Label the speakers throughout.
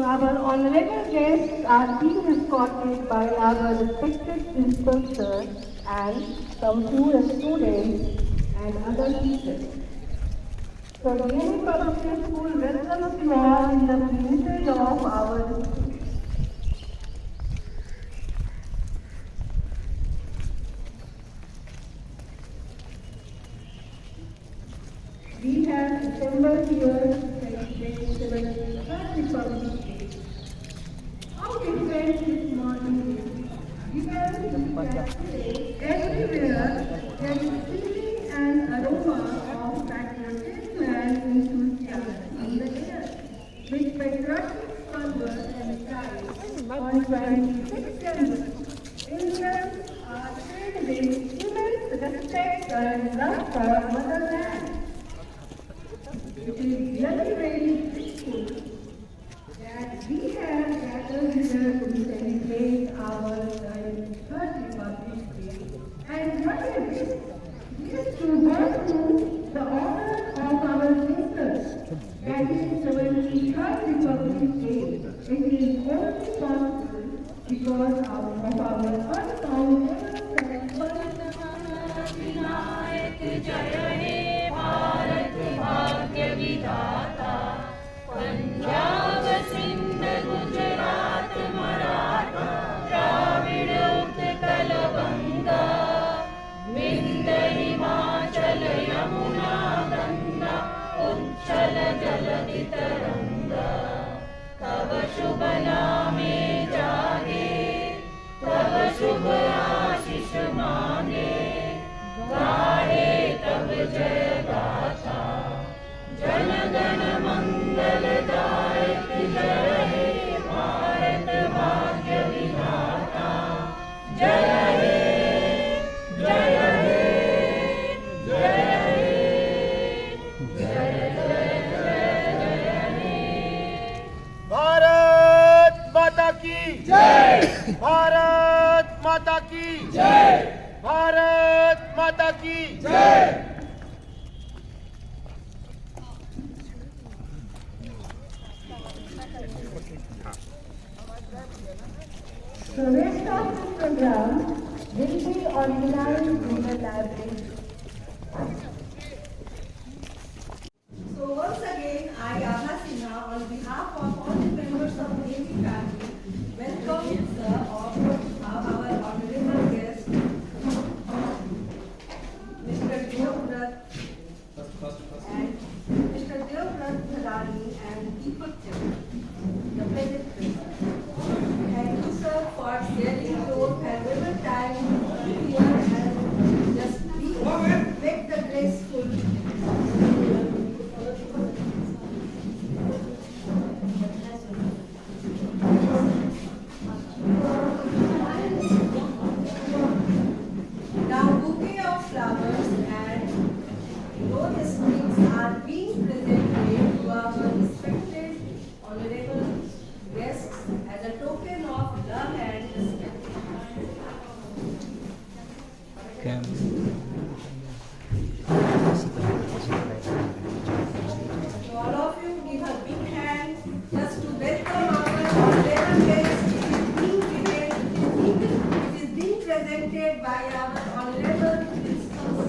Speaker 1: our honorable guests are being escorted by our respected principal sir and some few students and other teachers. So, DNV Public School welcomes you all in the premises of our school. We have assembled here to celebrate the Third Republic Day. How different this morning is. You can see that today, everywhere, there is feeling and aroma of patriotism and enthusiasm in the air. With patriotic fervor and pride, on 26th January, Indians are filled with immense respect and love for motherland. It is really grateful that we have gathered here to celebrate our Third Republic Day. And what is this? This is to go through the honor of our sisters. That is 73rd Republic Day. It is only possible because of our unfounded
Speaker 2: Punjab Sindh Gujarat Maratha Dravida Utkal बंगा विंध्य हिमाचल यमुना गंगा उच्छल जलधि तरंगा तव शुभ नामे जागे तव शुभ आशीष मांगे गाहे तब जय गाथा जन गण मंगलदायक जय हे भारत भाग्य विधाता जय हे जय हे जय हे जय जय जय हे।
Speaker 3: भारत माता की जय, भारत माता की जय, भारत माता की जय।
Speaker 1: The rest of the program will be organized in the library.
Speaker 4: So once again, I, Abha Sinha, on behalf of all the members of the DNV family, welcome the offer of our honorable guest, Mr. Devvrat and Mr. Devvrat Thadani and Deepak Chand, the present principal. Thank you, sir, for sharing your valuable time here and just make the graceful. Now, bouquet of flowers and rose strings are being presented to our respected honorable guests as a token of love and respect. So all of you give a big hand just to welcome our honorable guest. It is being presented by our honorable principal.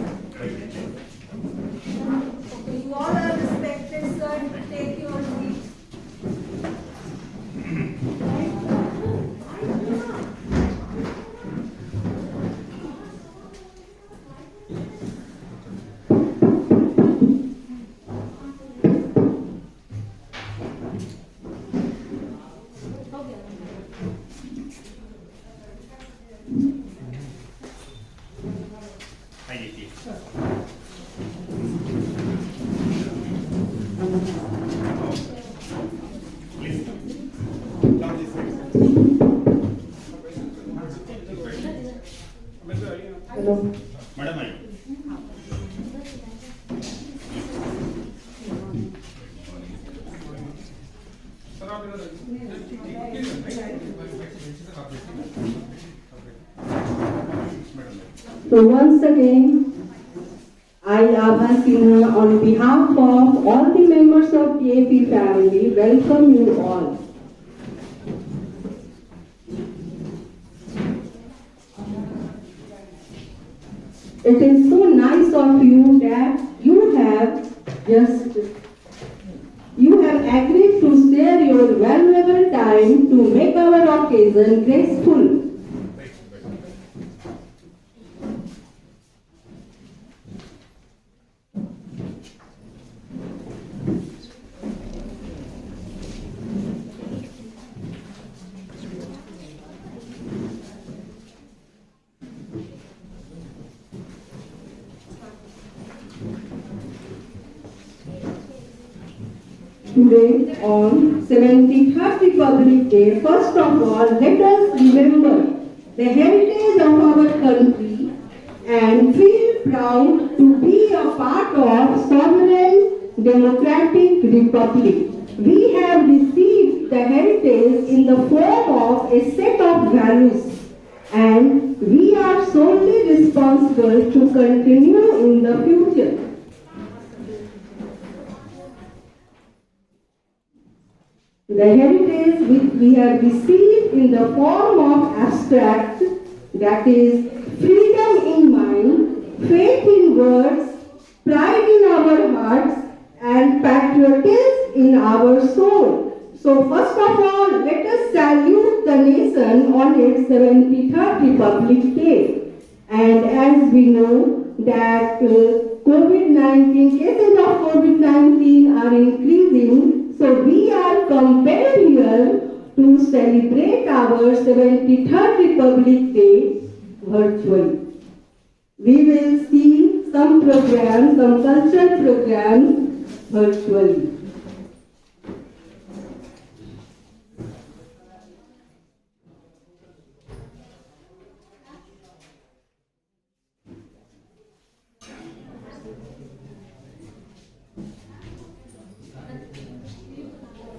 Speaker 4: You all are respected, sir. Take your seat.
Speaker 1: Hello.
Speaker 3: Madam I
Speaker 1: So once again, I, Abha Sinha, on behalf of all the members of DAP family, welcome you all. It is so nice of you that you have agreed to share your valuable time to make our occasion graceful. Today, on 73rd Republic Day, first of all, let us remember the heritage of our country and feel proud to be a part of sovereign democratic republic. We have received the heritage in the form of a set of values, and we are solely responsible to continue in the future. The heritage which we have received in the form of abstract, that is, freedom in mind, faith in words, pride in our hearts, and patriotism in our soul. So first of all, let us salute the nation on its 73rd Republic Day. And as we know that COVID-19, cases of COVID-19 are increasing, so we are compelled here to celebrate our 73rd Republic Day virtually. We will see some programs, some cultural programs virtually.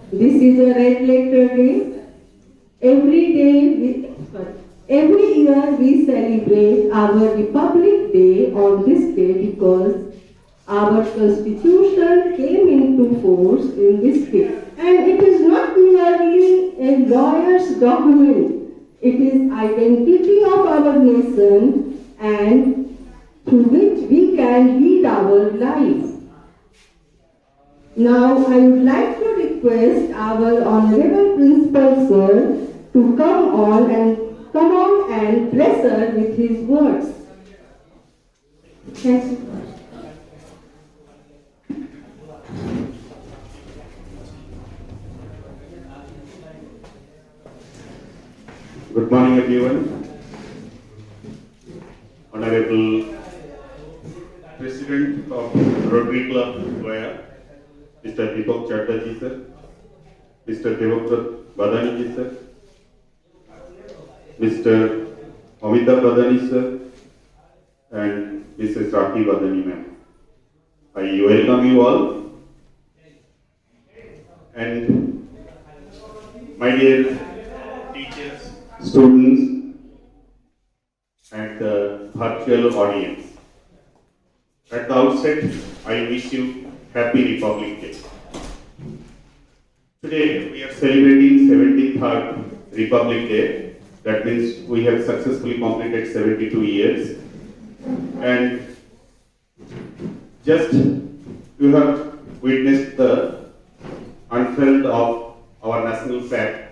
Speaker 1: This is a red letter day. Every year we celebrate our Republic Day on this day because our Constitution came into force in this day. And it is not merely a lawyer's document. It is identity of our nation and through which we can lead our lives. Now, I would like to request our Honorable Principal Sir to come on and bless us with his words. Thank you.
Speaker 5: Good morning, everyone. Honorable President of Rotary Club, Goa, Mr. Deepak Chatterjee sir, Mr. Devakrat Badani ji sir, Mr. Amitabh Badani sir, and Mrs. Rakhi Badani ma'am. I welcome you all. And my dear teachers, students, and the virtual audience. At the outset, I wish you Happy Republic Day. Today we are celebrating 73rd Republic Day. That means we have successfully completed 72 years. And just you have witnessed the unfurled of our national flag,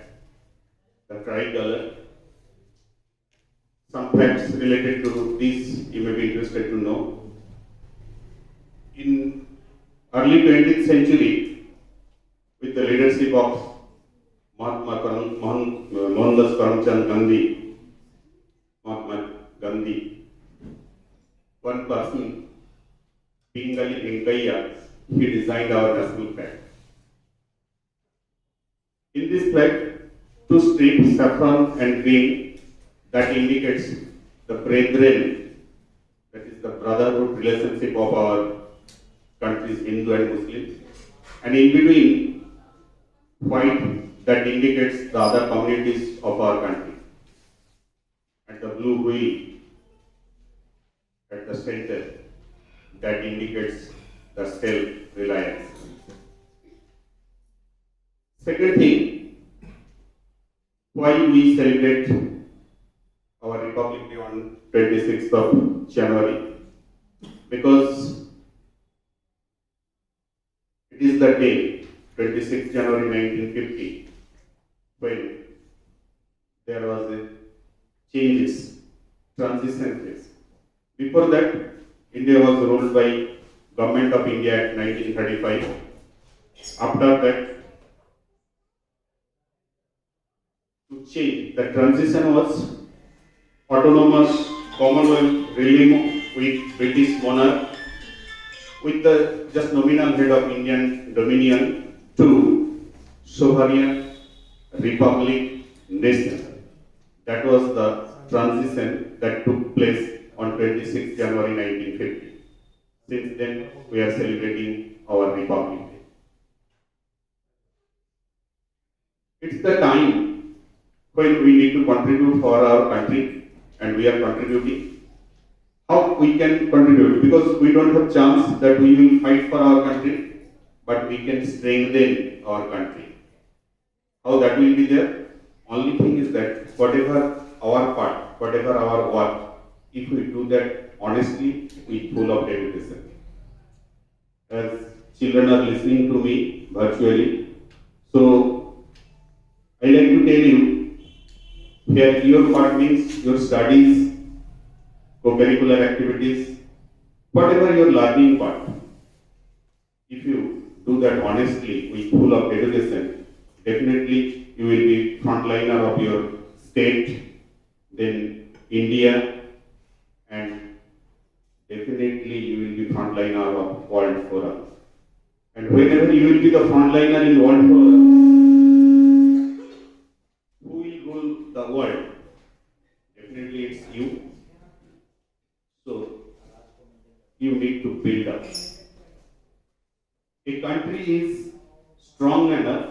Speaker 5: the tricolor. Some facts related to this you may be interested to know. In early 20th century, with the leadership of Mohandas Karamchand Gandhi, Mahatma Gandhi, one person, Pingali Venkaiah, he designed our national flag. In this flag, two strips, saffron and green, that indicates the brethren, that is the brotherhood relationship of our countries, Hindu and Muslim, and in between, white, that indicates the other communities of our country, and the blue wheel at the center, that indicates the self-reliance. Second thing, why we celebrate our Republic Day on 26th of January, because it is the day, 26 January 1950, when there was a changes, transition phase. Before that, India was ruled by Government of India at 1935. After that, to change, the transition was autonomous Commonwealth realm with British monarch, with the just nominal head of Indian Dominion, to sovereign republic nation. That was the transition that took place on 26 January 1950. Since then, we are celebrating our republic. It's the time when we need to contribute for our country, and we are contributing. How we can contribute? Because we don't have chance that we will fight for our country, but we can strengthen our country. How that will be there? Only thing is that whatever our part, whatever our work, if we do that honestly, with full of dedication. As children are listening to me virtually, so I like to tell you, here your part means your studies, co-curricular activities, whatever your learning part. If you do that honestly, with full of dedication, definitely you will be frontliner of your state, then India, and definitely you will be frontliner of World Forum. And whenever you will be the frontliner in World Forum, who will rule the world? Definitely it's you. So you need to build up. A country is strong enough,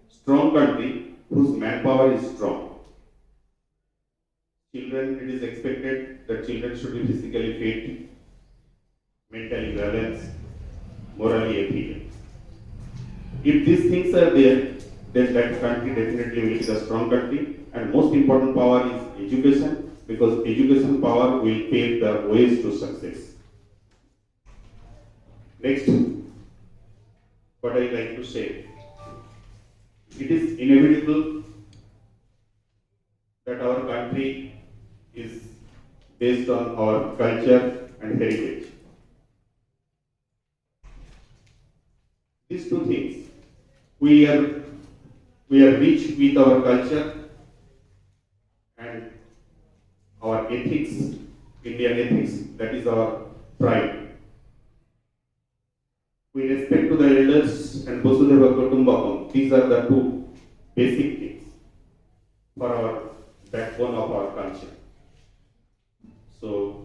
Speaker 5: strong country whose manpower is strong. Children, it is expected that children should be physically fit, mentally balanced, morally ethical. If these things are there, then that country definitely will be a strong country. And most important power is education, because education power will pave the ways to success. Next, what I like to say, it is inevitable that our country is based on our culture and heritage. These two things, we are rich with our culture and our ethics, Indian ethics, that is our pride. We respect to the elders and Vasudhaiva Kutumbakam. These are the two basic things for our backbone of our culture. So,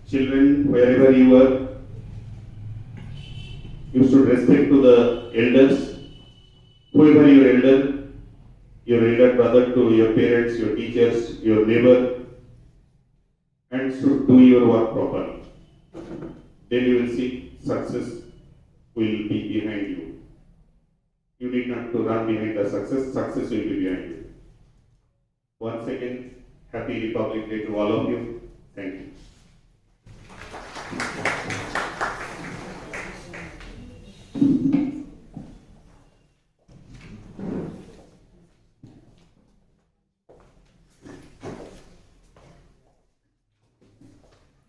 Speaker 5: children, wherever you are, you should respect to the elders, whoever your elder brother to your parents, your teachers, your neighbor, and should do your work properly. Then you will see success will be behind you. You need not to run behind the success will be behind you. Once again, happy Republic Day to all of you. Thank you.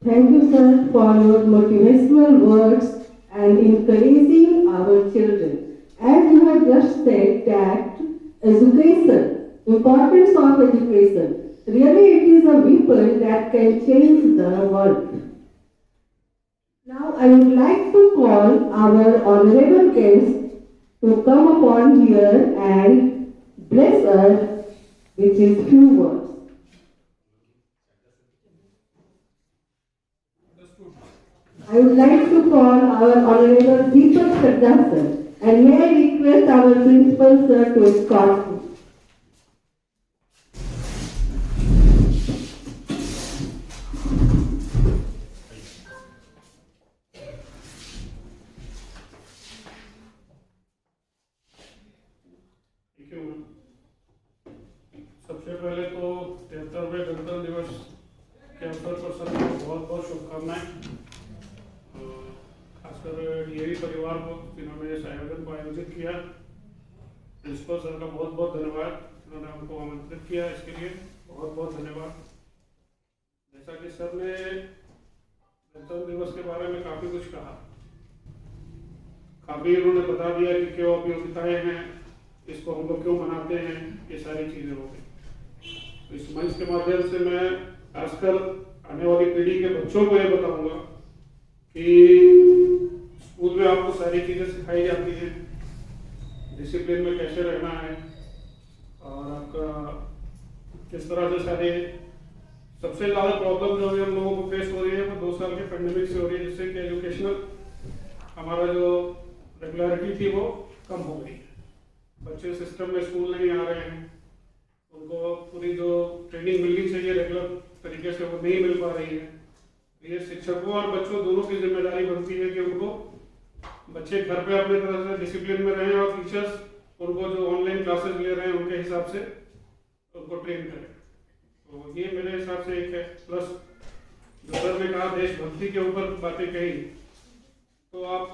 Speaker 1: Thank you, sir, for your motivational words and encouraging our children. As you have just said that education, importance of education, really it is a weapon that can change the world. Now I would like to call our honorable guest to come upon here and bless us with his few words. I would like to call our Honorable Deepak Sarda sir, and may I request our Principal sir to escort me.
Speaker 6: Thank you. सबसे पहले तो 73वें गणतंत्र दिवस के अवसर पर सभी को बहुत बहुत शुभकामनाएं। खासकर डीएवी परिवार को जिन्होंने इस आयोजन को आयोजित किया। प्रिंसिपल सर का बहुत बहुत धन्यवाद, जिन्होंने हमको आमंत्रित किया, इसके लिए बहुत बहुत धन्यवाद। जैसा कि सर ने गणतंत्र दिवस के बारे में काफ़ी कुछ कहा, काफ़ी उन्होंने बता दिया कि क्या उपयोगिताएँ हैं, इसको हम लोग क्यों मनाते हैं, ये सारी चीज़ें हो गई। तो इस मंच के माध्यम से मैं खासकर आने वाली पीढ़ी के बच्चों को ये बताऊंगा कि स्कूल में आपको सारी चीज़ें सिखाई जाती हैं, डिसिप्लिन में कैसे रहना है और आपका किस तरह से सारे। सबसे ज़्यादा प्रॉब्लम जो हम लोगों को फेस हो रही है वो 2 साल के पेंडेमिक से हो रही है, जिससे कि एजुकेशनल हमारा जो रेगुलरिटी थी वो कम हो गई है। बच्चे सिस्टम में स्कूल नहीं आ रहे हैं, उनको पूरी जो ट्रेनिंग मिलनी चाहिए रेगुलर तरीके से वो नहीं मिल पा रही है। ये शिक्षकों और बच्चों दोनों की जिम्मेदारी बनती है कि उनको बच्चे घर पे अपने तरह से डिसिप्लिन में रहें और टीचर्स उनको जो ऑनलाइन क्लासेस ले रहे हैं उनके हिसाब से उनको ट्रेन करें। तो ये मेरे हिसाब से एक है। प्लस जो सर ने कहा देशभक्ति के ऊपर बातें कही, तो आप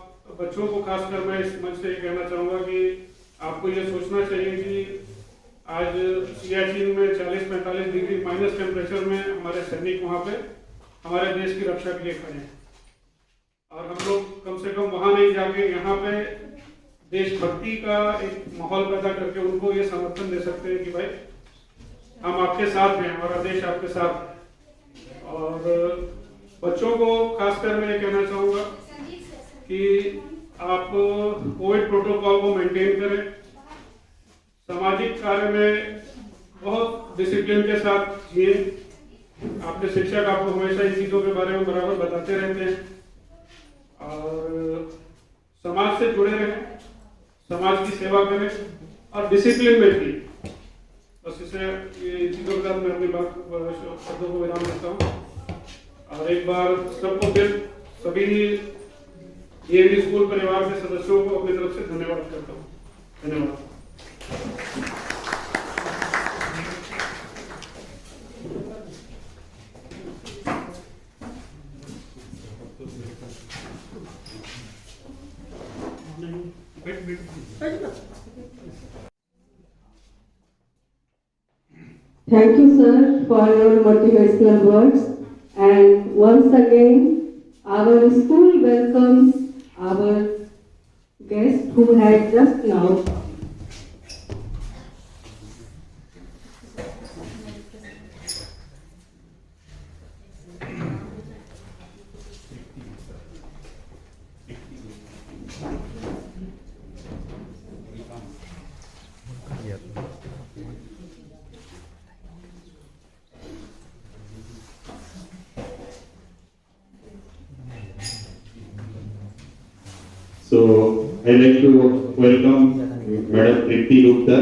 Speaker 6: बच्चों को खासकर मैं इस मंच से ये कहना चाहूँगा कि आपको ये सोचना चाहिए कि आज सियाचिन में 40-45 डिग्री माइनस टेम्परेचर में हमारे सैनिक वहाँ पे हमारे देश की रक्षा के लिए खड़े हैं, और हम लोग कम से कम वहाँ नहीं जाके यहाँ पे देशभक्ति का एक माहौल पैदा करके उनको ये समर्थन दे सकते हैं कि भाई हम आपके साथ हैं, हमारा देश आपके साथ है। और बच्चों को खासकर मैं ये कहना चाहूँगा कि आप कोविड प्रोटोकॉल को मेंटेन करें, सामाजिक कार्य में बहुत डिसिप्लिन के साथ जिए। आपके शिक्षक आपको हमेशा इन चीज़ों के बारे में बराबर बताते रहते हैं, और समाज से जुड़े रहें, समाज की सेवा करें और डिसिप्लिन में भी। बस इसे ये चीज़ों के साथ मैं अपनी बात शब्दों को विराम देता हूँ। और एक बार सबको फिर सभी डीएवी स्कूल परिवार के सदस्यों को अपनी तरफ से धन्यवाद करता हूँ। धन्यवाद।
Speaker 1: Thank you, sir, for your motivational words. And once again, our school welcomes our guest who had just now.
Speaker 5: So I'd like to welcome Madam Tripti Gupta.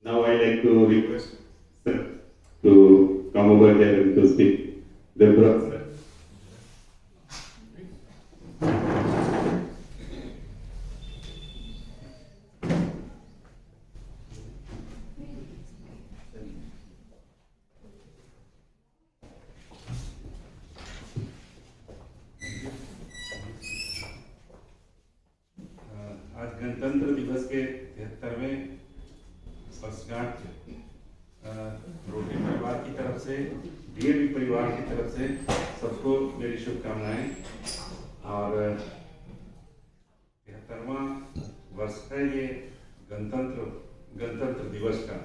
Speaker 5: Now I'd like to request sir to come over here and to speak. Deborah, sir.
Speaker 7: आज गणतंत्र दिवस के 73वें वर्षगांठ rotary परिवार की तरफ से, DAV परिवार की तरफ से सबको मेरी शुभकामनाएं। और 73वां वर्ष है ये गणतंत्र दिवस का।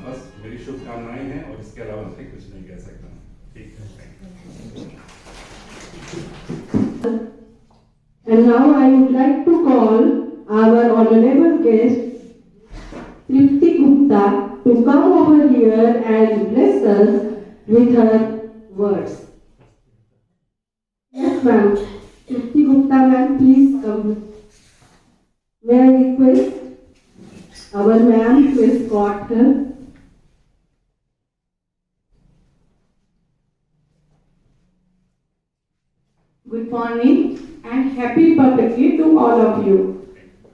Speaker 7: बस मेरी शुभकामनाएं हैं और इसके अलावा मैं कुछ नहीं कह सकता हूँ। ठीक है।
Speaker 1: And now I would like to call our honorable guest, Tripti Gupta, to come over here and bless us with her words. Yes, ma'am. Tripti Gupta, ma'am, please come. May I request our ma'am to escort her?
Speaker 8: Good morning and happy republic to all of you.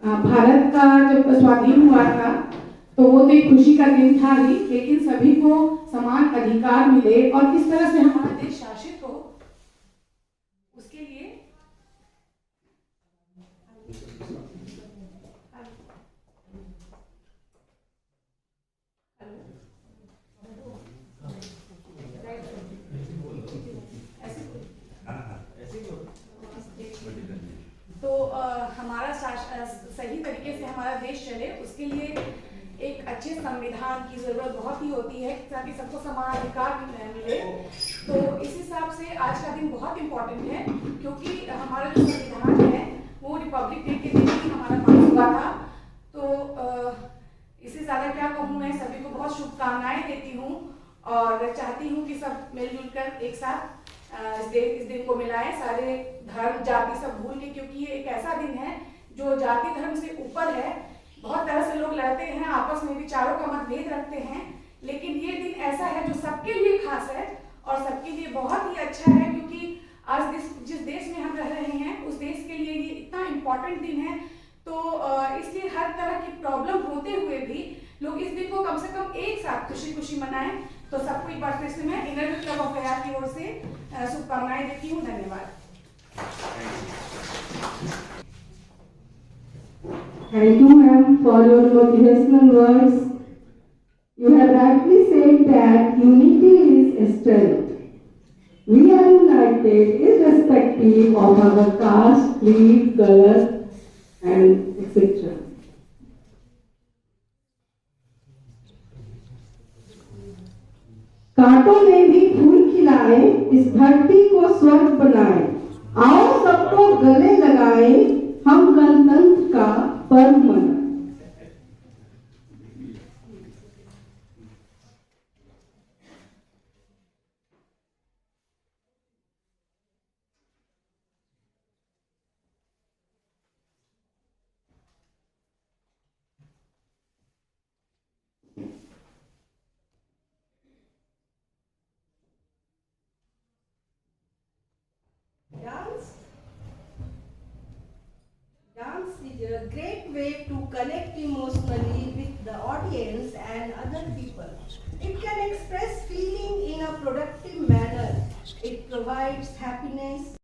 Speaker 8: Bharat का जब स्वाधीन हुआ था तो वो तो एक खुशी का दिन था ही, लेकिन सभी को समान अधिकार मिले और किस तरह से हमारा देश शासित हो अच्छे संविधान की जरूरत बहुत ही होती है ताकि सबको समान अधिकार भी मिले। तो इस हिसाब से आज का दिन बहुत इम्पोर्टेंट है, क्योंकि हमारा जो संविधान है वो रिपब्लिक डे के दिन ही हमारा पास हुआ था। तो इससे ज़्यादा क्या कहूँ, मैं सभी को बहुत शुभकामनाएं देती हूँ और चाहती हूँ कि सब मिलजुल कर एक साथ इस दिन को मिलाएं, सारे धर्म जाति सब भूल के, क्योंकि ये एक ऐसा दिन है जो जाति धर्म से ऊपर है। बहुत तरह से लोग लड़ते हैं, आपस में विचारों का मतभेद रखते हैं, लेकिन ये दिन ऐसा है जो सबके लिए खास है और सबके लिए बहुत ही अच्छा है, क्योंकि आज जिस देश में हम रह रहे हैं उस देश के लिए ये इतना इम्पोर्टेंट दिन है। तो इसलिए हर तरह की प्रॉब्लम होते हुए भी लोग इस दिन को कम से कम एक साथ खुशी खुशी मनाएं। तो सबको एक बार फिर से मैं इनर क्लब ऑफ गया की ओर से शुभकामनाएं देती हूँ। धन्यवाद।
Speaker 9: Thank you, ma'am, for your motivational words. You have rightly said that unity is strength. We are united irrespective of our caste, creed, color, and etc. कांटों में भी फूल खिलाए, इस धरती को स्वर्ग बनाए। आओ सबको गले लगाए, हम गणतंत्र का पर्व मनाएं।
Speaker 4: Dance is a great way to connect emotionally with the audience and other people. It can express feeling in a productive manner. It provides happiness.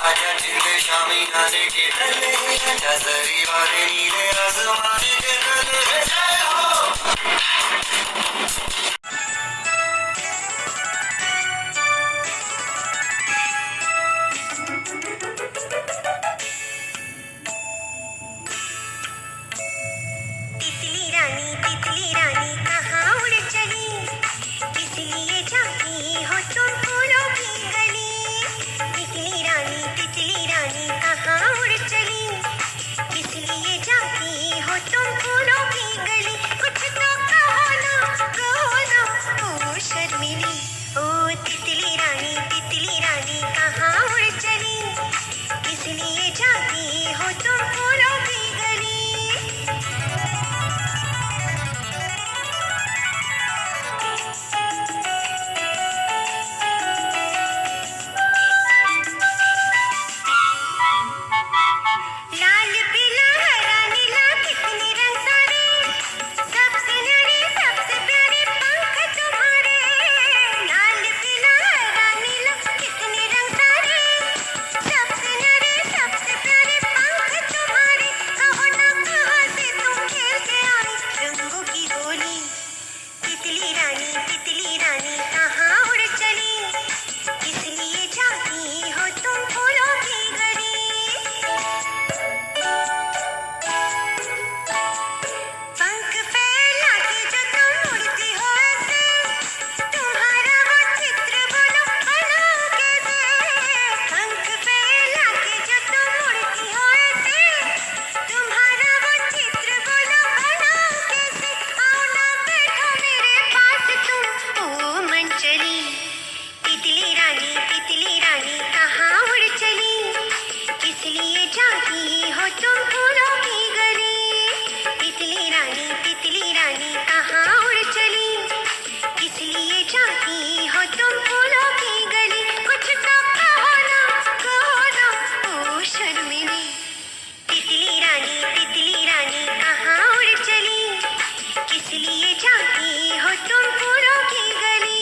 Speaker 2: आजा जिंदे शामी खाने के तले, नजरी वाले नीले आसमाने के तले। जय हो
Speaker 10: शर्मिली ओ तितली रानी कहाँ उड़ चली, किस लिए जाती हो तुम फूलों की गली। लाल पीला हरा नीला कितने रंग सारे, सबसे न्यारे सबसे प्यारे पंख तुम्हारे। लाल पीला हरा नीला कितने रंग सारे, सबसे न्यारे सबसे प्यारे पंख तुम्हारे। कहो ना कहाँ से तुम खेल के आई रंगों की होली, तितली रानी कहाँ उड़ चली, किस लिए जाती हो तुम फूलों की गली। पंख फैला के जो तुम उड़ती हो ऐसे, तुम्हारा वो चित्र बोलो बनाओ कैसे। पंख फैला के जो तुम उड़ती हो ऐसे, तुम्हारा वो चित्र बोलो बनाओ कैसे। आओ ना बैठो मेरे पास तुम ओ मन चली, तितली रानी कहाँ उड़ चली, किस लिए जाती हो तुम फूलों की गली। तितली रानी कहाँ उड़ चली, किस लिए जाती हो तुम फूलों की गली। कुछ तो कहो ना ओ शर्मिली, तितली रानी कहाँ उड़ चली, किस लिए जाती हो तुम फूलों की गली।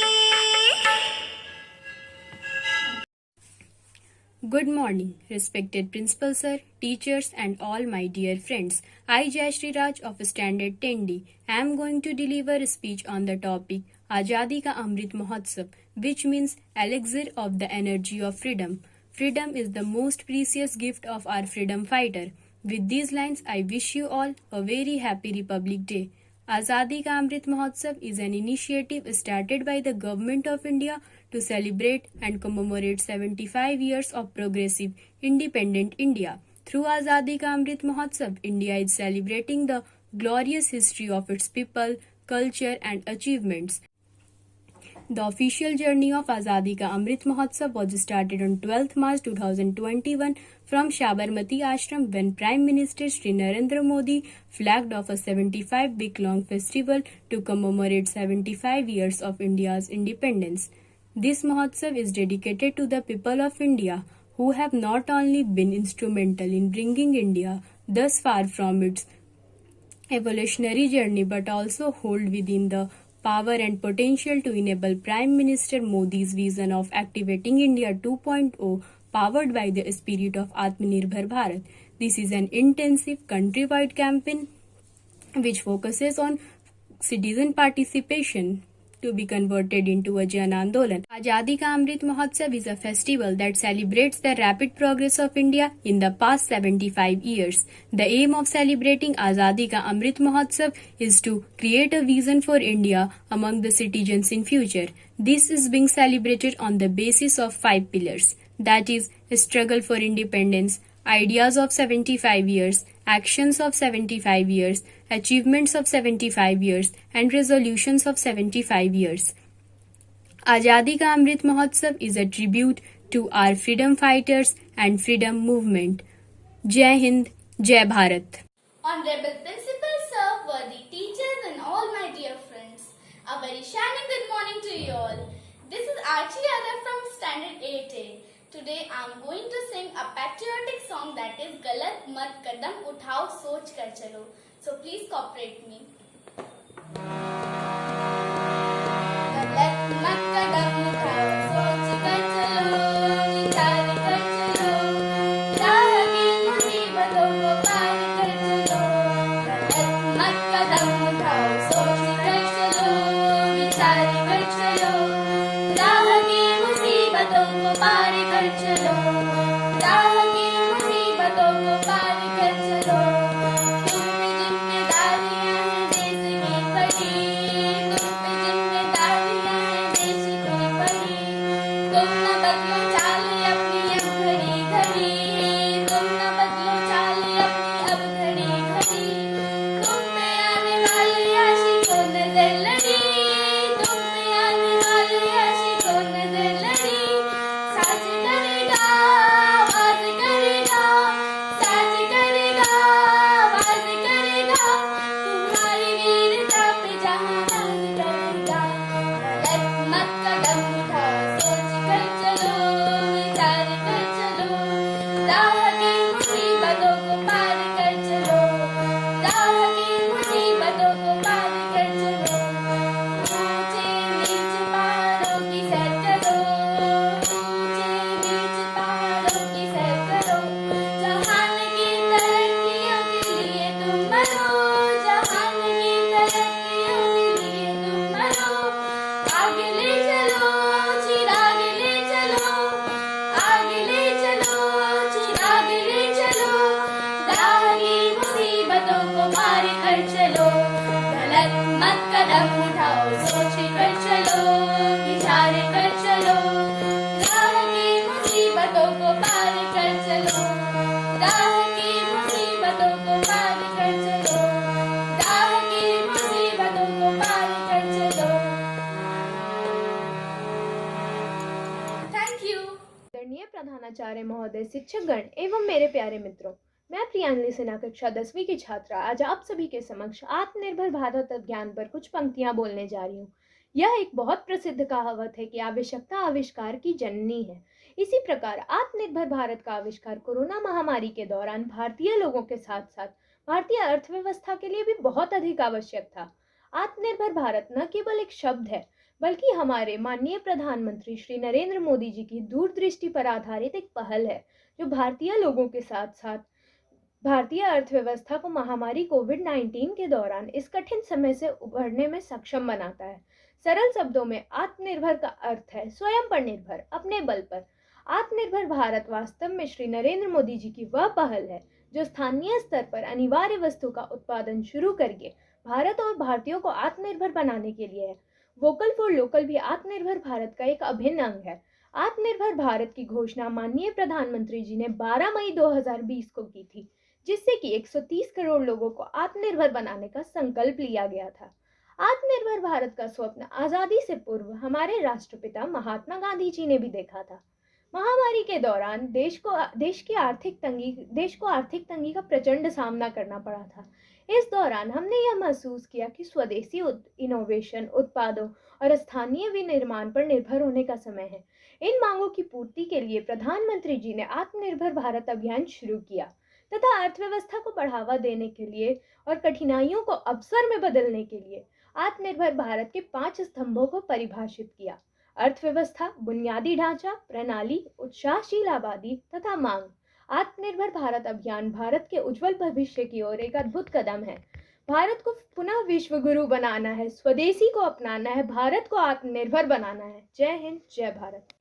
Speaker 11: Good morning, respected Principal Sir, teachers and all my dear friends. I, Jayashree Raj of Standard 10D, am going to deliver a speech on the topic Azadi Ka Amrit Mahotsav, which means elixir of the energy of freedom. Freedom is the most precious gift of our freedom fighter. With these lines, I wish you all a very happy Republic Day. Azadi Ka Amrit Mahotsav is an initiative started by the Government of India to celebrate and commemorate 75 years of progressive, independent India. Through Azadi Ka Amrit Mahotsav, India is celebrating the glorious history of its people, culture and achievements. The official journey of Azadi Ka Amrit Mahotsav was started on 12th March 2021 from Sabarmati Ashram when Prime Minister Shri Narendra Modi flagged off a 75 week-long festival to commemorate 75 years of India's independence. This Mahotsav is dedicated to the people of India who have not only been instrumental in bringing India thus far from its evolutionary journey but also hold within the power and potential to enable Prime Minister Modi's vision of activating India 2.0 powered by the spirit of Atmanirbhar Bharat. This is an intensive countrywide campaign which focuses on citizen participation to be converted into a Jan Andolan. Azadi Ka Amrit Mahotsav is a festival that celebrates the rapid progress of India in the past 75 years. The aim of celebrating Azadi Ka Amrit Mahotsav is to create a vision for India among the citizens in future. This is being celebrated on the basis of 5 pillars, that is, struggle for independence, ideas of 75 years, actions of 75 years, achievements of 75 years, and resolutions of 75 years. Azadi Ka Amrit Mahotsav is a tribute to our freedom fighters and freedom movement. Jai Hind, Jai Bharat.
Speaker 12: Honorable Principal Sir, worthy teachers and all my dear friends, a very shining good morning to you all. This is Archie Yadav from Standard 8A. Today I am going to sing a patriotic song that is Galat Mat Kadam Uthao Soch Kar Chalo. So please cooperate me. Galat mat kadam uthao soch kar chalo, vichar kar chalo, राह की मुसीबतों को पार कर चलो। गलत मत कदम उठाओ सोच कर चलो, विचार कर चलो, राह की मुसीबतों को पार कर चलो, राह की मुसीबतों को पार कर चलो। तुम पे जिम्मेदारियां हैं देश की बड़ी, तुम पे जिम्मेदारियां हैं देश की बड़ी। तुम न बदलो चाल अपनी अब घड़ी घड़ी, तुम न बदलो चाल अपनी अब घड़ी घड़ी। तुम पे आने वाले आशिकों नजर लड़ी, तुम पे आने वाले
Speaker 13: माननीय प्रधानाचार्य महोदय, शिक्षकगण एवं मेरे प्यारे मित्रों, मैं प्रियांजलि सिन्हा कक्षा 10वीं की छात्रा आज आप सभी के समक्ष आत्मनिर्भर भारत अभियान पर कुछ पंक्तियां बोलने जा रही हूँ। यह एक बहुत प्रसिद्ध कहावत है कि आवश्यकता आविष्कार की जननी है। इसी प्रकार आत्मनिर्भर भारत का आविष्कार कोरोना महामारी के दौरान भारतीय लोगों के साथ साथ भारतीय अर्थव्यवस्था के लिए भी बहुत अधिक आवश्यक था। आत्मनिर्भर भारत न केवल एक शब्द है, बल्कि हमारे माननीय प्रधानमंत्री श्री नरेंद्र मोदी जी की दूरदृष्टि पर आधारित एक पहल है, जो भारतीय लोगों के साथ साथ भारतीय अर्थव्यवस्था को महामारी कोविड-19 के दौरान इस कठिन समय से उभरने में सक्षम बनाता है। सरल शब्दों में आत्मनिर्भर का अर्थ है स्वयं पर निर्भर, अपने बल पर। आत्मनिर्भर भारत वास्तव में श्री नरेंद्र मोदी जी की वह पहल है जो स्थानीय स्तर पर अनिवार्य वस्तु का उत्पादन शुरू करके भारत और भारतीयों को आत्मनिर्भर बनाने के लिए है। वोकल फॉर लोकल भी आत्मनिर्भर भारत का एक अभिन्न अंग है। आत्मनिर्भर भारत की घोषणा माननीय प्रधानमंत्री जी ने 12 मई 2020 को की थी, जिससे कि 130 करोड़ लोगों को आत्मनिर्भर बनाने का संकल्प लिया गया था। आत्मनिर्भर भारत का स्वप्न आजादी से पूर्व हमारे राष्ट्रपिता महात्मा गांधी जी ने भी देखा था। महामारी के दौरान देश को आर्थिक तंगी का प्रचंड सामना करना पड़ा था। इस दौरान हमने यह महसूस किया कि स्वदेशी इनोवेशन, उत्पादों और स्थानीय विनिर्माण पर निर्भर होने का समय है। इन मांगों की पूर्ति के लिए प्रधानमंत्री जी ने आत्मनिर्भर भारत अभियान शुरू किया तथा अर्थव्यवस्था को बढ़ावा देने के लिए और कठिनाइयों को अवसर में बदलने के लिए आत्मनिर्भर भारत के 5 स्तंभों को परिभाषित किया: अर्थव्यवस्था, बुनियादी ढांचा, प्रणाली, उत्साहशील आबादी तथा मांग। आत्मनिर्भर भारत अभियान भारत के उज्जवल भविष्य की ओर एक अद्भुत कदम है। भारत को पुनः विश्व गुरु बनाना है, स्वदेशी को अपनाना है, भारत को आत्मनिर्भर बनाना है। जय हिंद, जय भारत।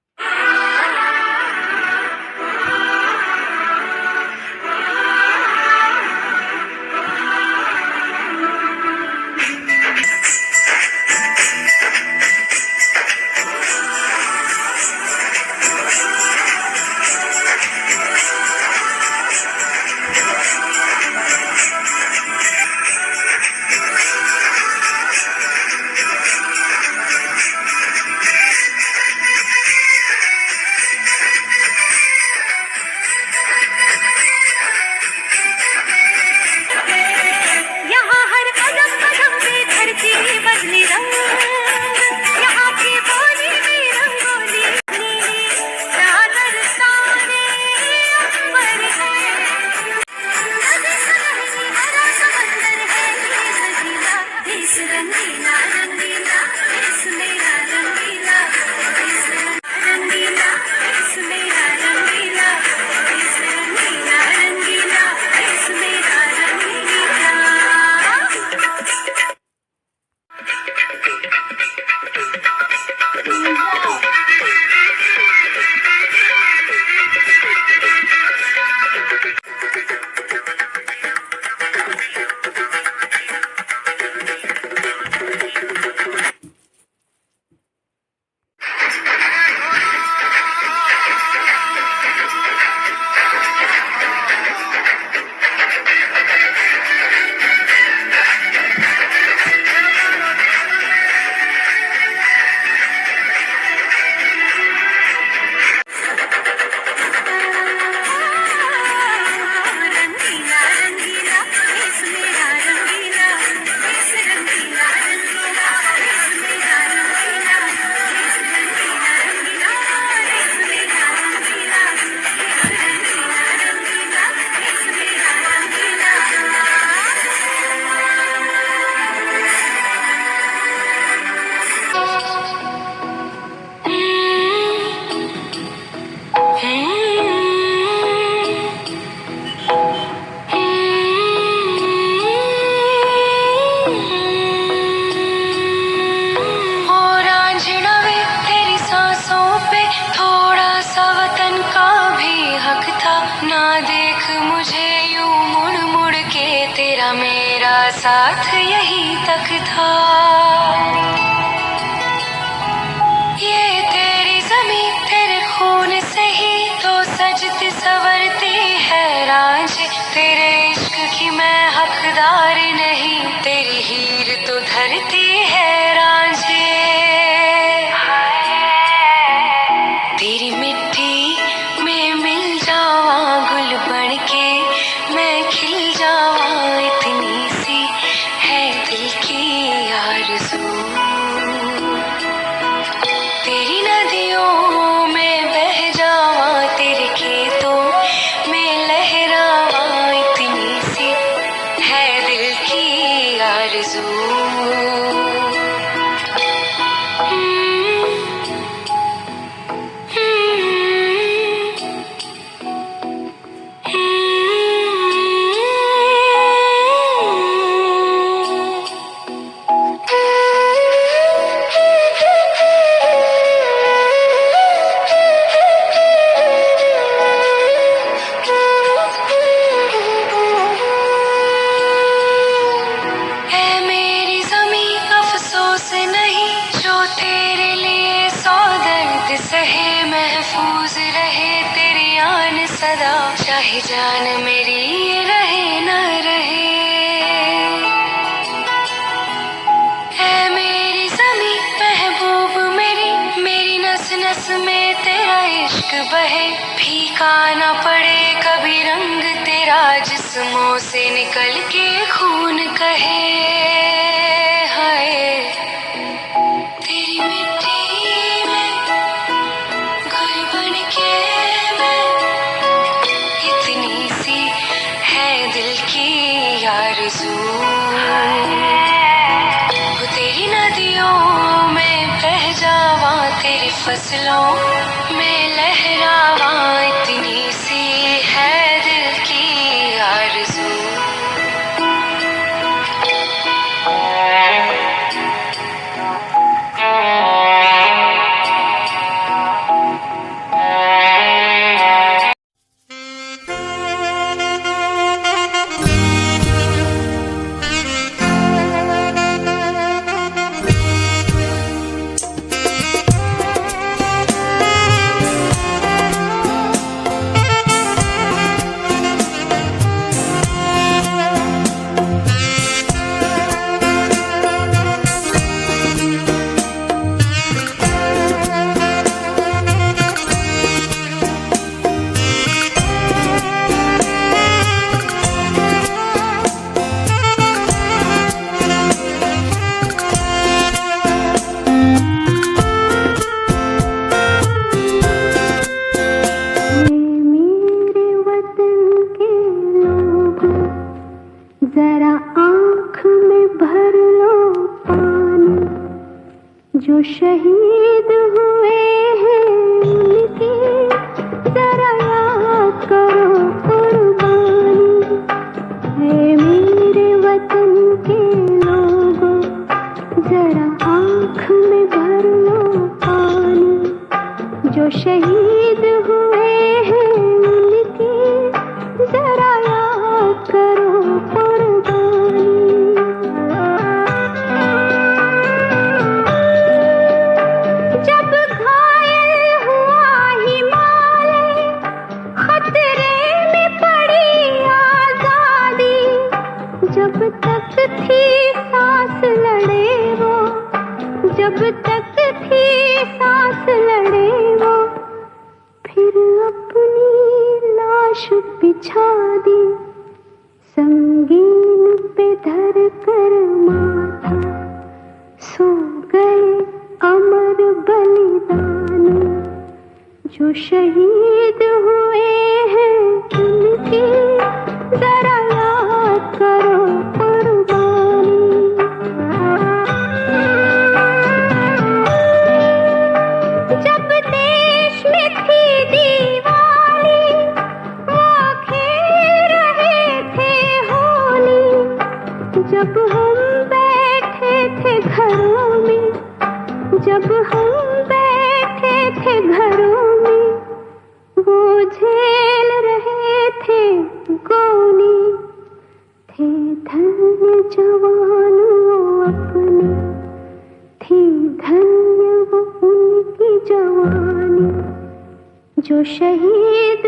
Speaker 10: साथ यही तक था। ये तेरी ज़मीं तेरे खून से ही तो सजती संवरती है रांझ। तेरे इश्क की मैं हकदार नहीं, तेरी हीर तो धरती है रांझे। तेरी मिट्टी चाहे जान मेरी रहे न रहे, है मेरी ज़मी महबूब मेरी, मेरी नस नस में तेरा इश्क बहे, फीका न पड़े कभी रंग तेरा, जिस्मों से निकल के खून कहे। हाय तेरी मिट्टी में गुल बन के मैं, इतनी सी है दिल की आरज़ू, वो तेरी नदियों में बह जावा, तेरी फसलों में लहरावा, इतनी सी है दिल की आरज़ू।
Speaker 9: जरा आँख में भर लो पानी, जो शहीद हुए हैं उनकी जरा याद करो कुर्बानी। है मेरे वतन के लोगों, जरा आँख में भर लो पानी, जो शहीद हुए हैं उनकी जरा याद करो जब तक थी सांस लड़े वो, जब तक थी सांस लड़े वो, फिर अपनी लाश बिछा दी, संगीन पे धर कर माथा, सो गए अमर बलिदानी, जो शहीद हुए हैं उनकी जरा याद करो कुर्बानी। जब देश में थी दीवानी, वो खेल रहे थे होली, जब हम बैठे थे घरों में, जब हम बैठे थे घरों में, वो झेल रहे थे गोली, थे धन्य जवान वो अपने, थी धन्य वो उनकी जवानी, जो शहीद